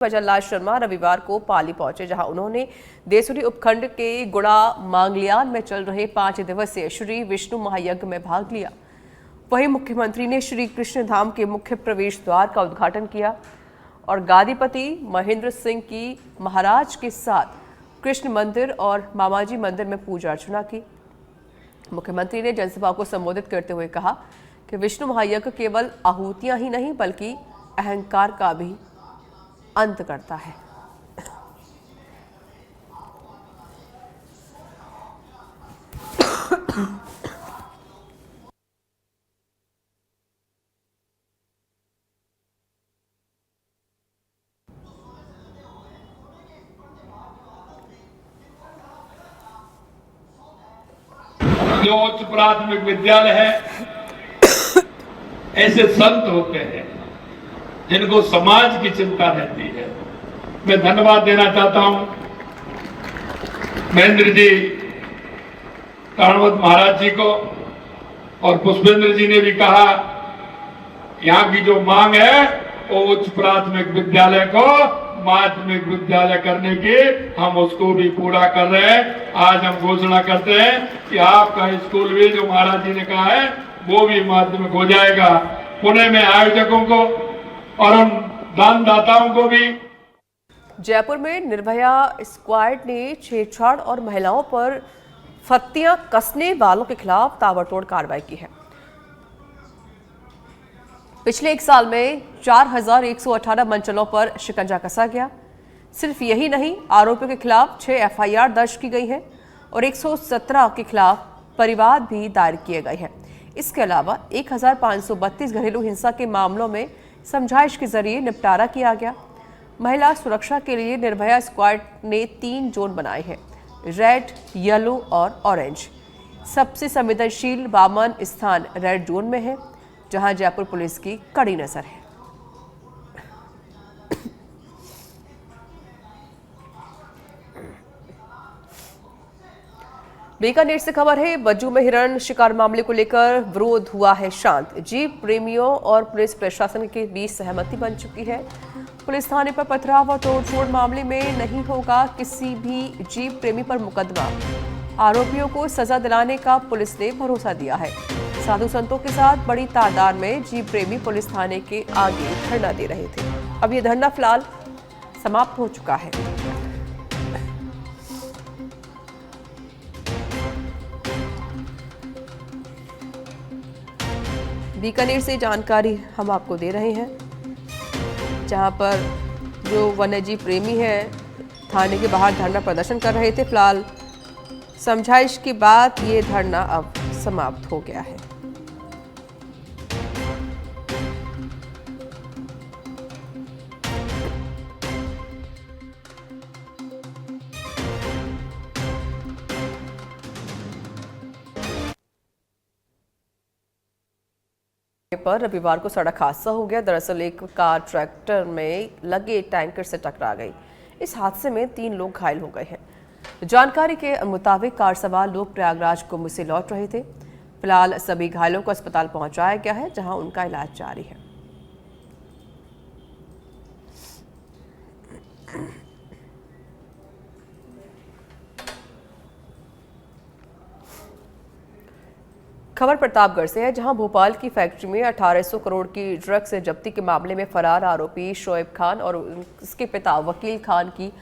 भजनलाल शर्मा रविवार को पाली पहुंचे, जहां उन्होंने देसुरी उपखंड के गुड़ा मांगलियान में चल रहे 5 दिवसीय श्री विष्णु महायज्ञ में भाग लिया। वहीं मुख्यमंत्री ने श्री कृष्ण धाम के मुख्य प्रवेश द्वार का उद्घाटन किया और गादीपति महेंद्र सिंह की महाराज के साथ कृष्ण मंदिर और मामाजी मंदिर में पूजा अर्चना की। मुख्यमंत्री ने जनसभा को संबोधित करते हुए कहा कि विष्णु महायज्ञ केवल आहूतियां ही नहीं बल्कि अहंकार का भी अंत करता है। जो उच्च प्राथमिक विद्यालय है, ऐसे संत होते हैं जिनको समाज की चिंता रहती है। मैं धन्यवाद देना चाहता हूं महेंद्र जी, कारणवत महाराज जी को, और पुष्पेंद्र जी ने भी कहा यहाँ की जो मांग है वो उच्च प्राथमिक विद्यालय को माध्यमिक विद्यालय करने की, हम उसको भी पूरा कर रहे हैं। आज हम घोषणा करते हैं कि आपका स्कूल भी जो महाराज जी ने कहा है वो भी माध्यमिक हो जाएगा। पुणे में आयोजकों को और उन दानदाताओं को भी। जयपुर में निर्भया स्क्वाड ने छेड़छाड़ और महिलाओं पर फत्तियां कसने वालों के खिलाफ ताबड़तोड़ कार्रवाई की है। पिछले 1 साल में 4118 मंचलों पर शिकंजा कसा गया। सिर्फ यही नहीं, आरोपियों के खिलाफ 6 एफआईआर दर्ज की गई है और 117 के खिलाफ परिवाद भी दायर किए गए हैं। इसके अलावा 1532 घरेलू हिंसा के मामलों में समझाइश के जरिए निपटारा किया गया। महिला सुरक्षा के लिए निर्भया स्क्वाड ने 3 जोन बनाए हैं, रेड, येलो और ऑरेंज। सबसे संवेदनशील वामन स्थान रेड जोन में है, जहां जयपुर पुलिस की कड़ी नजर है। बीकानेर से खबर है, बज्जू में हिरण शिकार मामले को लेकर विरोध हुआ है शांत। जीप प्रेमियों और पुलिस प्रशासन के बीच सहमति बन चुकी है। पुलिस थाने पर पथराव और तोड़फोड़ मामले में नहीं होगा किसी भी जीप प्रेमी पर मुकदमा। आरोपियों को सजा दिलाने का पुलिस ने भरोसा दिया है। साधु संतों के साथ बड़ी तादाद में जीप प्रेमी पुलिस थाने के आगे धरना दे रहे थे। अब ये धरना फिलहाल समाप्त हो चुका है। बीकानेर से जानकारी हम आपको दे रहे हैं, जहां पर जो वन्यजीव प्रेमी हैं थाने के बाहर धरना प्रदर्शन कर रहे थे। फिलहाल समझाइश के बाद ये धरना अब समाप्त हो गया है। पर रविवार को सड़क हादसा हो गया। दरअसल एक कार ट्रैक्टर में लगे टैंकर से टकरा गई। इस हादसे में 3 लोग घायल हो गए हैं। जानकारी के मुताबिक कार सवार लोग प्रयागराज कुंभ से लौट रहे थे। फिलहाल सभी घायलों को अस्पताल पहुंचाया गया है, जहां उनका इलाज जारी है। खबर प्रतापगढ़ से है, जहां भोपाल की फैक्ट्री में 1800 करोड़ की ड्रग्स जब्ती के मामले में फरार आरोपी शोएब खान और उसके पिता वकील खान की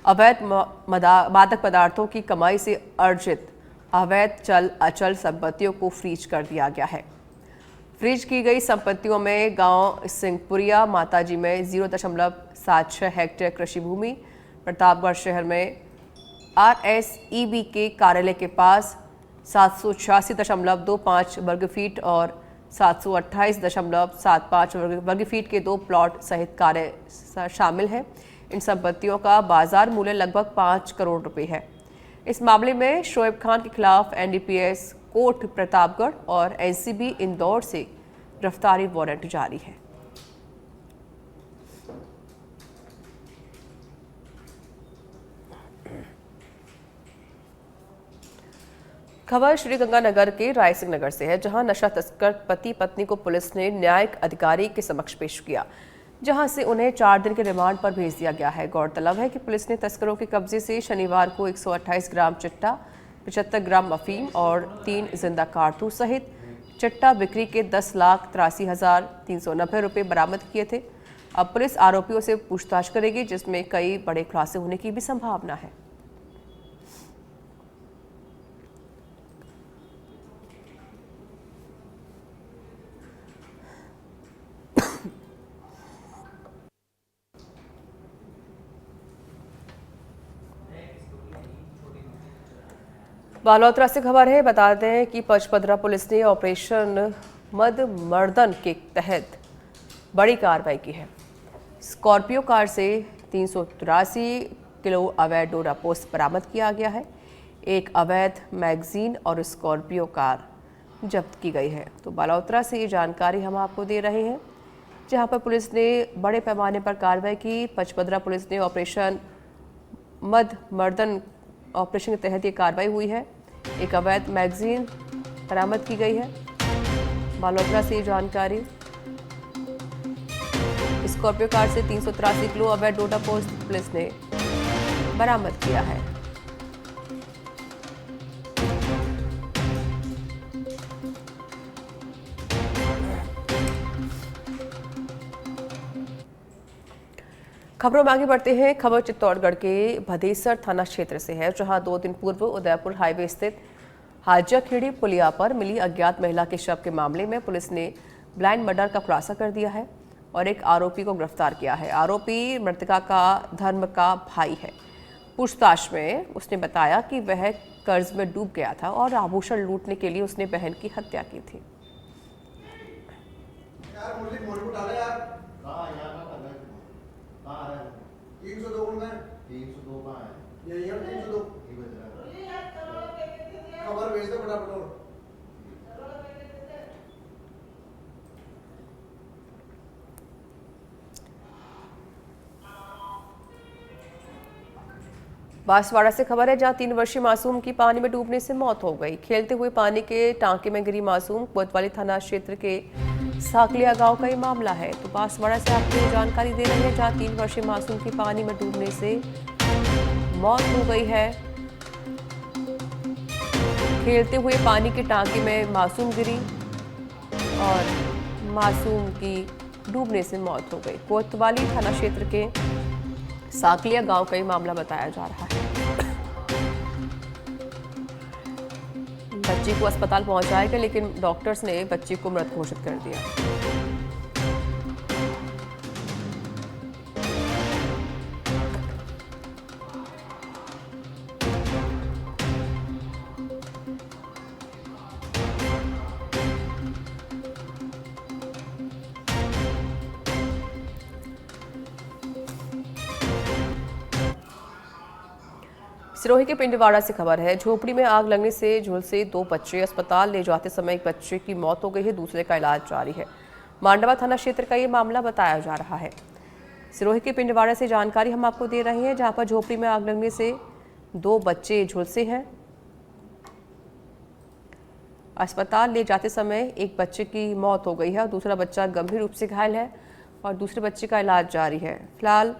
अवैध मादक पदार्थों की कमाई से अर्जित अवैध चल अचल संपत्तियों को फ्रीज कर दिया गया है। फ्रीज की गई संपत्तियों में गांव सिंहपुरिया माताजी में 0.76 हेक्टेयर कृषि भूमि, प्रतापगढ़ शहर में RSEB के कार्यालय के पास 786.25 वर्ग फीट और 728.75 वर्ग फीट के 2 प्लॉट सहित कार्य शामिल हैं। इन संपत्तियों का बाजार मूल्य लगभग 5 करोड़ रुपए है। इस मामले में शोएब खान के खिलाफ NDPS कोर्ट प्रतापगढ़ और NCB इंदौर से गिरफ्तारी वारंट जारी है। खबर श्रीगंगानगर के रायसिंह नगर से है, जहां नशा तस्कर पति पत्नी को पुलिस ने न्यायिक अधिकारी के समक्ष पेश किया। जहां से उन्हें 4 दिन के रिमांड पर भेज दिया गया है। गौरतलब है कि पुलिस ने तस्करों के कब्जे से शनिवार को 128 ग्राम चिट्टा, 75 ग्राम अफीम और 3 जिंदा कारतूस सहित चिट्टा बिक्री के 10,83,390 रुपये बरामद किए थे। अब पुलिस आरोपियों से पूछताछ करेगी, जिसमें कई बड़े खुलासे होने की भी संभावना है। बालोतरा से खबर है, बता दें कि पचपदरा पुलिस ने ऑपरेशन मद मर्दन के तहत बड़ी कार्रवाई की है। स्कॉर्पियो कार से 383 किलो अवैध डोडा पोस्ट बरामद किया गया है। एक अवैध मैगजीन और स्कॉर्पियो कार जब्त की गई है। तो बालोतरा से ये जानकारी हम आपको दे रहे हैं, जहां पर पुलिस ने बड़े पैमाने पर कार्रवाई की। पचपदरा पुलिस ने ऑपरेशन मद मर्दन ऑपरेशन के तहत ये कार्रवाई हुई है। एक अवैध मैगजीन बरामद की गई है। बालोतरा से ये जानकारी। स्कॉर्पियो कार से 383 किलो अवैध डोडा पोस्ट पुलिस ने बरामद किया है। खबरों में आगे बढ़ते हैं। खबर चित्तौड़गढ़ के भदेसर थाना क्षेत्र से है, जहां 2 दिन पूर्व उदयपुर हाईवे स्थित हाजाखेड़ी पुलिया पर मिली अज्ञात महिला के शव के मामले में पुलिस ने ब्लाइंड मर्डर का खुलासा कर दिया है और एक आरोपी को गिरफ्तार किया है। आरोपी मृतका का धर्म का भाई है। पूछताछ में उसने बताया कि वह कर्ज में डूब गया था और आभूषण लूटने के लिए उसने बहन की हत्या की थी। खबर भेज दो फटाफट। बांसवाड़ा से खबर है, जहां 3 वर्षीय मासूम की पानी में डूबने से मौत हो गई। खेलते हुए पानी के टांके में गिरी मासूम। कोतवाली थाना क्षेत्र के साकलिया गांव का ये मामला है। तो बांसवाड़ा से आपको ये जानकारी दे रहे हैं, जहां 3 वर्षीय मासूम की पानी में डूबने से मौत हो गई है। खेलते हुए पानी के टांके में मासूम गिरी और मासूम की डूबने से मौत हो गई। कोतवाली थाना क्षेत्र के साकलिया गांव का ये मामला बताया जा रहा है। बच्ची को अस्पताल पहुंचाया गया, लेकिन डॉक्टर्स ने बच्ची को मृत घोषित कर दिया। सिरोही के पिंडवाड़ा से खबर है, झोपड़ी में आग लगने से झुलसे 2 बच्चे। अस्पताल ले जाते समय एक बच्चे की मौत हो गई है, दूसरे का इलाज जारी है। मांडवा थाना क्षेत्र का ये मामला बताया जा रहा है। सिरोही के पिंडवाड़ा से जानकारी हम आपको दे रहे हैं, जहां पर झोपड़ी में आग लगने से 2 बच्चे झुलसे हैं। अस्पताल ले जाते समय एक बच्चे की मौत हो गई है और दूसरा बच्चा गंभीर रूप से घायल है और दूसरे बच्चे का इलाज जारी है। फिलहाल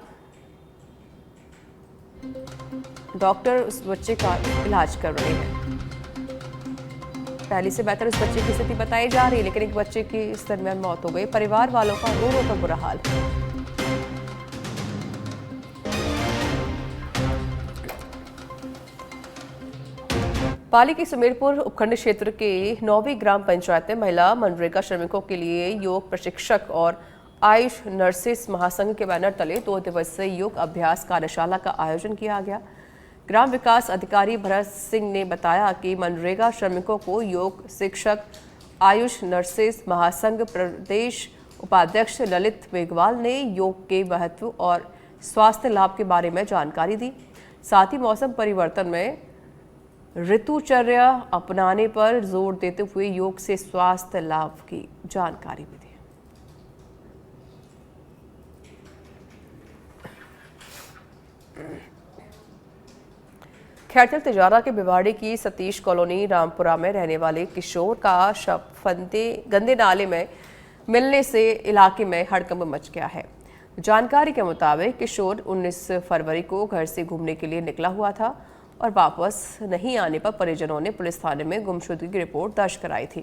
डॉक्टर उस बच्चे का इलाज कर रहे हैं। पहले से बेहतर उस बच्चे की स्थिति बताई जा रही है, लेकिन एक बच्चे की इस दरमियान मौत हो गई। परिवार वालों का रो का बुरा हाल है। पाली के सुमेरपुर उपखंड क्षेत्र के 9वीं ग्राम पंचायत में महिला मनरेगा श्रमिकों के लिए योग प्रशिक्षक और आयुष नर्सेस महासंघ के बैनर तले 2 दिवसीय योग अभ्यास कार्यशाला का आयोजन किया गया। ग्राम विकास अधिकारी भरत सिंह ने बताया कि मनरेगा श्रमिकों को योग शिक्षक आयुष नर्सेस महासंघ प्रदेश उपाध्यक्ष ललित मेघवाल ने योग के महत्व और स्वास्थ्य लाभ के बारे में जानकारी दी। साथ ही मौसम परिवर्तन में ऋतुचर्या अपनाने पर जोर देते हुए योग से स्वास्थ्य लाभ की जानकारी भी दी। खैरथल तिजारा के भिवाड़ी की सतीश कॉलोनी रामपुरा में रहने वाले किशोर का शव गंदे नाले में मिलने से इलाके में हड़कंप मच गया है। जानकारी के मुताबिक किशोर 19 फरवरी को घर से घूमने के लिए निकला हुआ था और वापस नहीं आने पर परिजनों ने पुलिस थाने में गुमशुदगी की रिपोर्ट दर्ज कराई थी,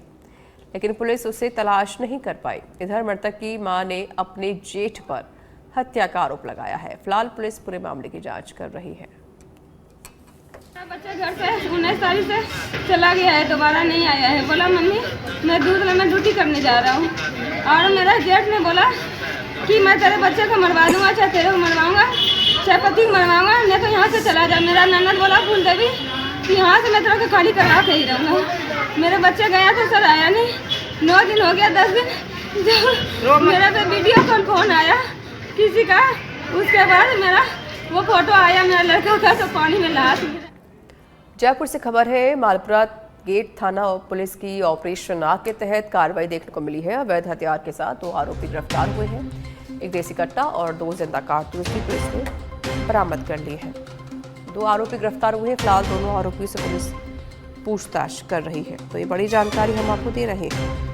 लेकिन पुलिस उसे तलाश नहीं कर पाई। इधर मृतक की मां ने अपने जेठ पर हत्या का आरोप लगाया है। फिलहाल पुलिस पूरे मामले की जांच कर रही है। बच्चा घर से 19 तारीख से चला गया है, दोबारा नहीं आया है। बोला मम्मी मैं दूध लेना ड्यूटी करने जा रहा हूँ, और मेरा जेठ ने बोला कि मैं तेरे बच्चे को मरवा दूंगा, चाहे तेरे को मरवाऊंगा, चाहे पति को मरवाऊंगा, नहीं तो यहाँ से चला जा। मेरा ननद बोला फूल देवी कि यहाँ से मैं तेरे को खाली करवा के ही रहूँगा। मेरे बच्चे गया था सर, आया नहीं। 9 दिन हो गया, 10 दिन जब मेरा पे वीडियो कॉल फोन आया किसी का, उसके बाद मेरा वो फोटो आया मेरा लड़का का, तो पानी में लाश। जयपुर से खबर है। मालपुरा गेट थाना पुलिस की ऑपरेशन आग के तहत कार्रवाई देखने को मिली है। अवैध हथियार के साथ 2 आरोपी गिरफ्तार हुए हैं। एक देसी कट्टा और 2 जिंदा कारतूस भी पुलिस ने बरामद कर लिए हैं। 2 आरोपी गिरफ्तार हुए हैं। फिलहाल दोनों आरोपियों से पुलिस पूछताछ कर रही है। तो ये बड़ी जानकारी हम आपको दे रहे हैं।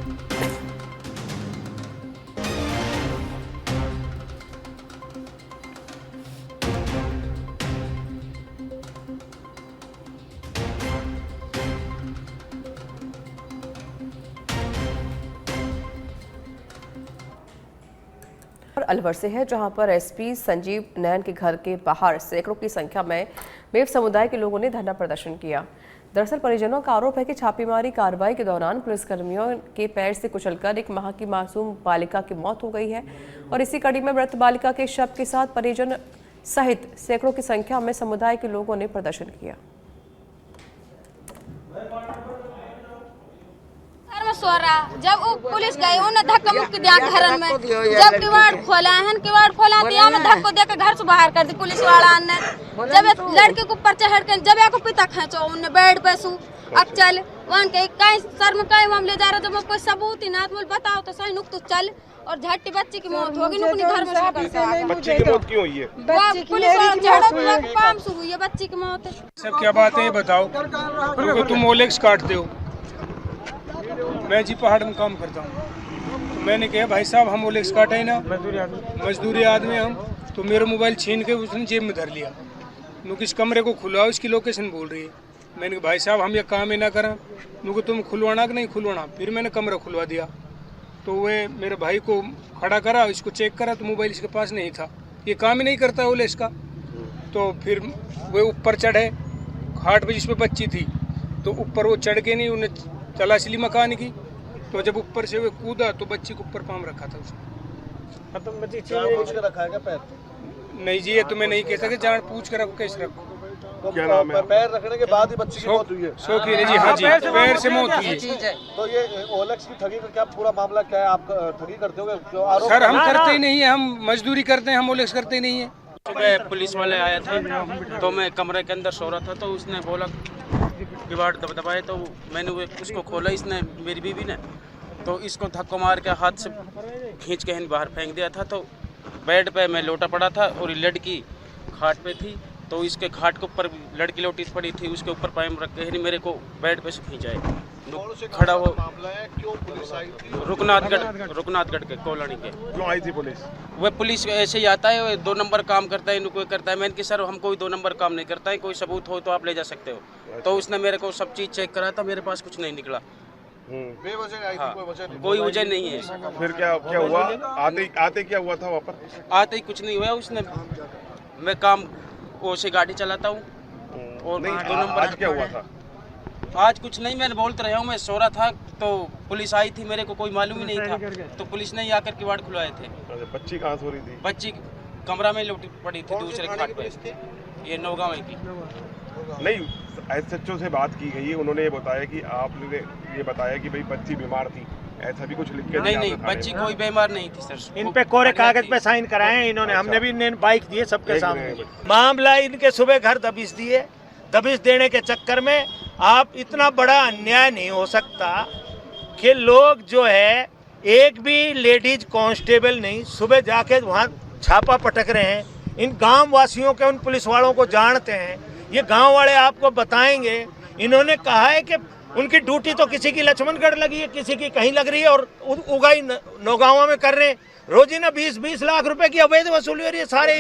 अलवर से है, जहां पर एसपी संजीव नैन के घर के बाहर सैकड़ों की संख्या में मेव समुदाय के लोगों ने धरना प्रदर्शन किया। दरअसल परिजनों का आरोप है कि छापेमारी कार्रवाई के दौरान पुलिसकर्मियों के पैर से कुचलकर 1 माह की मासूम बालिका की मौत हो गई है, और इसी कड़ी में मृत बालिका के शव के साथ परिजन सहित सैकड़ों की संख्या में समुदाय के लोगों ने प्रदर्शन किया। सो रहा जब वो पुलिस गई उन्हें धक्का मुक्की दिया घर में, जब किवाड़ खोला है में धक्को देकर घर से बाहर कर दी पुलिस वाला ने। जब लड़के को ऊपर चढ़ कर जब को पिता खींचो उन्हें बेड पे सू अब चल वन के कहीं सर में कहीं मामले जा रहा, जब कोई सबूत ही ना बताओ तो सही नुक तो चल, और झट्टी बच्ची की मौत होगी नुकनी घर में। बच्ची की मौत क्यों हुई है? पुलिस वाला काम से हुई है बच्ची की मौत। सब क्या बात है ये बताओ, क्योंकि तुम ओलेक्स काटते हो, मैं जी पहाड़ में काम करता हूँ। तो मैंने कहा भाई साहब हम ओलेक्स काटे ही ना, मजदूरी आदमी हम, तो मेरा मोबाइल छीन के उसने जेब में धर लिया। नु किस कमरे को खुलवाओ, इसकी लोकेशन बोल रही है। मैंने कहा भाई साहब हम ये काम ही ना करें, नु तुम खुलवाना कि नहीं खुलवाना। फिर मैंने कमरा खुलवा दिया, तो वे मेरे भाई को खड़ा करा, इसको चेक करा तो मोबाइल इसके पास नहीं था। ये काम ही नहीं करता ओलेक्स का। तो फिर वे ऊपर चढ़े खाट पे जिसपे बच्ची थी, तो ऊपर वो चढ़ के नहीं उन्हें तलाशी ली मकान की, तो जब ऊपर से वे कूदा तो बच्ची को ऊपर पाम रखा था उसने। मतलब बच्ची पूछ के रखा है क्या पैर? नहीं जी ये तो मैं नहीं कह सकता, जान पूछ कर रखो कैसे रखो। तो क्या नाम है? पैर रखने के बाद ही बच्ची की मौत हुई है। शौकी जी, हाँ जी पैर से मौत हुई है। तो ये ओलेक्स की ठगी का क्या पूरा मामला क्या है? आप ठगी करते हो? सर हम करते ही नहीं है, हम मजदूरी करते हैं, हम ओलेक्स करते ही नहीं है। सुबह पुलिस वाले आया था, तो मैं कमरे के अंदर सो रहा था, तो उसने बोला किवाड़ दबाए, तो मैंने उसको खोला, इसने मेरी बीवी ने, तो इसको धक्का मार के हाथ से खींच के बाहर फेंक दिया था। तो बेड पे मैं लोटा पड़ा था और लड़की खाट पे थी, तो इसके खाट के ऊपर लड़की लोटी पड़ी थी, उसके ऊपर पायम रख के मेरे को बेड पे से खींचाए। खड़ा हो रुकनाथगढ़ के कोलानी के। क्यों आई थी पुलिस? वह पुलिस ऐसे ही आता है, 2 नंबर काम करता है, कोई करता है। मैंने कि सर हम कोई 2 नंबर काम नहीं करता है, कोई सबूत हो तो आप ले जा सकते हो। तो उसने मेरे को सब चीज़ चेक करा था, मेरे पास कुछ नहीं निकला। बेवजह आई थी, कोई वजह नहीं है। फिर क्या हुआ? आते क्या हुआ था वहाँ पर? आते ही कुछ नहीं हुआ। उसने मैं काम वो से गाड़ी चलाता हूँ, और 2 नंबर। आज क्या हुआ था? आज कुछ नहीं, मैंने बोलते रहा हूँ, मैं सो रहा था, तो पुलिस आई थी, मेरे को कोई मालूम ही नहीं था, तो पुलिस ने ही आकर किवाड़ खुलवाए थे। बच्ची कहाँ सो रही थी? बच्ची कमरा में लौटी पड़ी थी दूसरे खाट पे, ये नौगांव की। नहीं, एसएचओ से बात की गई, उन्होंने ये बताया कि आपने ये बताया कि भाई बच्ची बीमार थी, ऐसा भी कुछ लिख के नहीं, बच्ची कोई बीमार नहीं थी सर। इन पे कोरे कागज पे साइन कराए इन्होंने, हमने भी इन्हें बाइक दिए सबके सामने। मामला इनके सुबह घर दबिश दिए, दबिश देने के चक्कर में आप इतना बड़ा अन्याय नहीं हो सकता कि लोग जो है एक भी लेडीज कांस्टेबल नहीं, सुबह जाके वहाँ छापा पटक रहे हैं। इन गांव वासियों के, उन पुलिस वालों को जानते हैं, ये गांव वाले आपको बताएंगे। इन्होंने कहा है कि उनकी ड्यूटी तो किसी की लक्ष्मणगढ़ लगी है, किसी की कहीं लग रही है, और उगाई नौगांवा में कर रहे हैं। रोजीना 20-20 लाख रुपए की अवैध वसूली हो रही है। सारे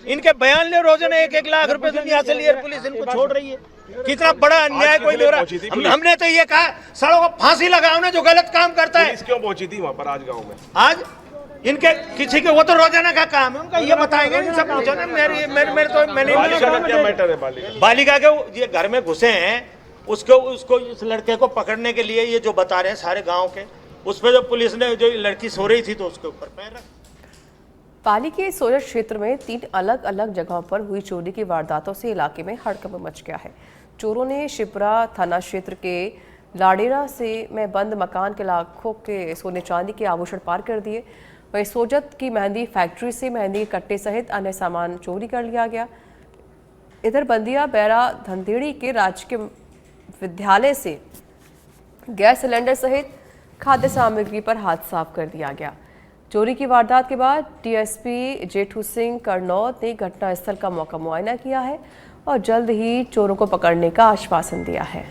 इनके बयान ले, रोजाना 1-1 लाख रुपए दुनिया से लिए पुलिस इनको छोड़ रही है। कितना बड़ा अन्याय कोई हो रहा है। हमने तो ये कहा सालों को फांसी लगाओ ना जो गलत काम करता है। पुलिस क्यों पहुंची थी वहाँ पर आज गाँव में? आज इनके किसी के वो तो रोजाना का काम है उनका, ये बताएंगे इनसे पूछो ना। मेरे तो मैंने क्या मैटर है बालिका के ये घर में घुसे हैं, उसको इस लड़के को पकड़ने के लिए ये जो बता रहे हैं सारे गांव के, उस पर जब पुलिस ने जो लड़की सो रही थी तो उसके ऊपर पैर रखा। पाली के सोजत क्षेत्र में 3 अलग अलग जगहों पर हुई चोरी की वारदातों से इलाके में हड़कंप मच गया है। चोरों ने शिप्रा थाना क्षेत्र के लाडेरा में बंद मकान के लाखों के सोने चांदी के आभूषण पार कर दिए। वहीं सोजत की मेहंदी फैक्ट्री से मेहंदी के कट्टे सहित अन्य सामान चोरी कर लिया गया। इधर बंदिया बैरा धंधेड़ी के राजकीय विद्यालय से गैस सिलेंडर सहित खाद्य सामग्री पर हाथ साफ कर दिया गया। चोरी की वारदात के बाद डीएसपी जेठू सिंह करनौत ने घटनास्थल का मौका मुआयना किया है और जल्द ही चोरों को पकड़ने का आश्वासन दिया है।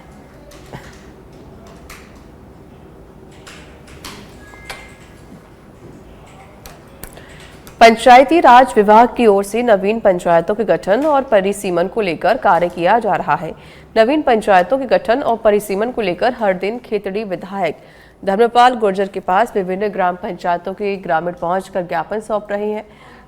पंचायती राज विभाग की ओर से नवीन पंचायतों के गठन और परिसीमन को लेकर कार्य किया जा रहा है। नवीन पंचायतों के गठन और परिसीमन को लेकर हर दिन खेतड़ी विधायक धर्मपाल गुर्जर के पास विभिन्न ग्राम पंचायतों के ग्रामीण पहुंचकर ज्ञापन सौंप रहे हैं।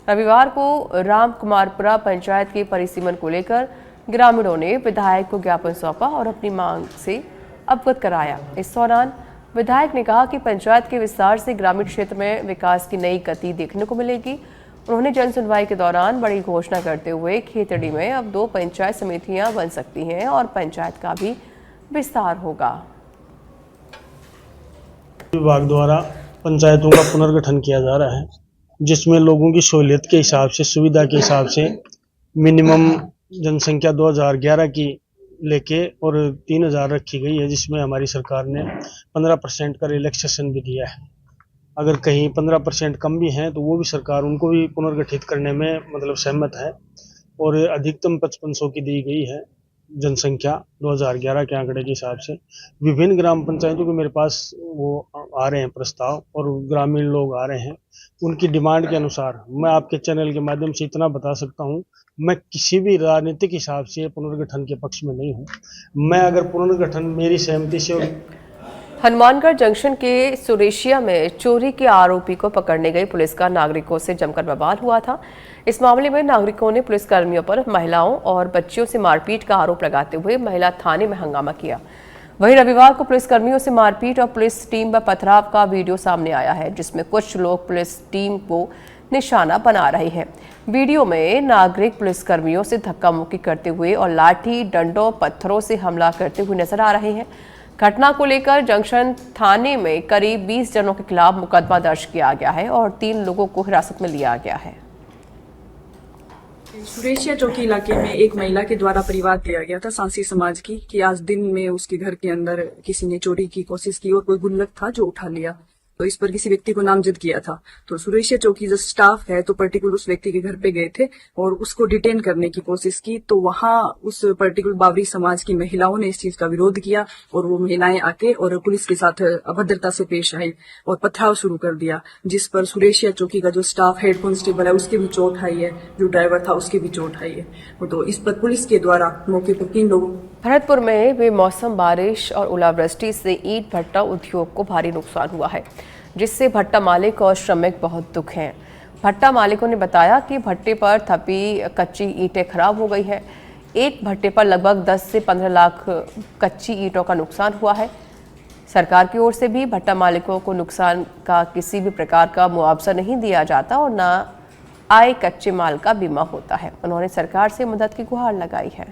रविवार को रामकुमारपुरा पंचायत के परिसीमन को लेकर ग्रामीणों ने विधायक को ज्ञापन सौंपा और अपनी मांग से अवगत कराया। इस दौरान विधायक ने कहा कि पंचायत के विस्तार से ग्रामीण क्षेत्र में विकास की नई गति देखने को मिलेगी। उन्होंने जन सुनवाई के दौरान बड़ी घोषणा करते हुए खेतड़ी में अब 2 पंचायत समितियां बन सकती हैं और पंचायत का भी विस्तार होगा। विभाग द्वारा पंचायतों का पुनर्गठन किया जा रहा है, जिसमें लोगों की सहूलियत के हिसाब से, सुविधा के हिसाब से मिनिमम जनसंख्या 2011 की लेके और 3000 रखी गई है, जिसमें हमारी सरकार ने 15% का रिलैक्सेशन भी दिया है। अगर कहीं 15% कम भी हैं तो वो भी सरकार उनको भी पुनर्गठित करने में मतलब सहमत है और अधिकतम 5500 की दी गई है जनसंख्या 2011 के आंकड़े के हिसाब से। विभिन्न ग्राम पंचायतों के मेरे पास वो आ रहे हैं प्रस्ताव और ग्रामीण लोग आ रहे हैं। उनकी डिमांड के अनुसार मैं आपके चैनल के माध्यम से इतना बता सकता हूं, मैं किसी भी राजनीतिक हिसाब से पुनर्गठन के पक्ष में नहीं हूं। मैं अगर पुनर्गठन मेरी सहमति से। हनुमानगढ़ जंक्शन के सुरेशिया में चोरी के आरोपी को पकड़ने गई पुलिस का नागरिकों से जमकर बवाल हुआ था। इस मामले में नागरिकों ने पुलिसकर्मियों पर महिलाओं और बच्चियों से मारपीट का आरोप लगाते हुए महिला थाने में हंगामा किया। वहीं रविवार को पुलिसकर्मियों से मारपीट और पुलिस टीम पर पथराव का वीडियो सामने आया है, जिसमें कुछ लोग पुलिस टीम को निशाना बना रहे हैं। वीडियो में नागरिक पुलिसकर्मियों से धक्का मुक्की करते हुए और लाठी, डंडों, पत्थरों से हमला करते हुए नजर आ रहे हैं। घटना को लेकर जंक्शन थाने में करीब 20 जनों के खिलाफ मुकदमा दर्ज किया गया है और 3 लोगों को हिरासत में लिया गया है। सुरेशिया चौकी इलाके में एक महिला के द्वारा परिवार दिया गया था सांसी समाज की कि आज दिन में उसके घर के अंदर किसी ने चोरी की कोशिश की और कोई गुल्लक था जो उठा लिया, तो इस पर किसी व्यक्ति को नामजद किया था। तो सुरेशिया चौकी जो स्टाफ है तो पर्टिकुलर उस व्यक्ति के घर पे गए थे और उसको डिटेन करने की कोशिश की। तो वहां उस पर्टिकुलर बावरी समाज की महिलाओं ने इस चीज का विरोध किया और वो महिलाएं आके और पुलिस के साथ अभद्रता से पेश आई और पथराव शुरू कर दिया, जिस पर सुरेशिया चौकी का जो स्टाफ हेड कांस्टेबल है उसके भी चोट आई है, जो ड्राइवर था उसकी भी चोट आई है। तो इस पर पुलिस के द्वारा मौके पर 3 लोगों। भरतपुर में बेमौसम बारिश और ओलावृष्टि से ईंट भट्टा उद्योग को भारी नुकसान हुआ है, जिससे भट्टा मालिक और श्रमिक बहुत दुख हैं। भट्टा मालिकों ने बताया कि भट्टे पर थपी कच्ची ईंटें खराब हो गई हैं। एक भट्टे पर लगभग 10 से 15 लाख कच्ची ईंटों का नुकसान हुआ है। सरकार की ओर से भी भट्टा मालिकों को नुकसान का किसी भी प्रकार का मुआवजा नहीं दिया जाता और न आए कच्चे माल का बीमा होता है। उन्होंने सरकार से मदद की गुहार लगाई है।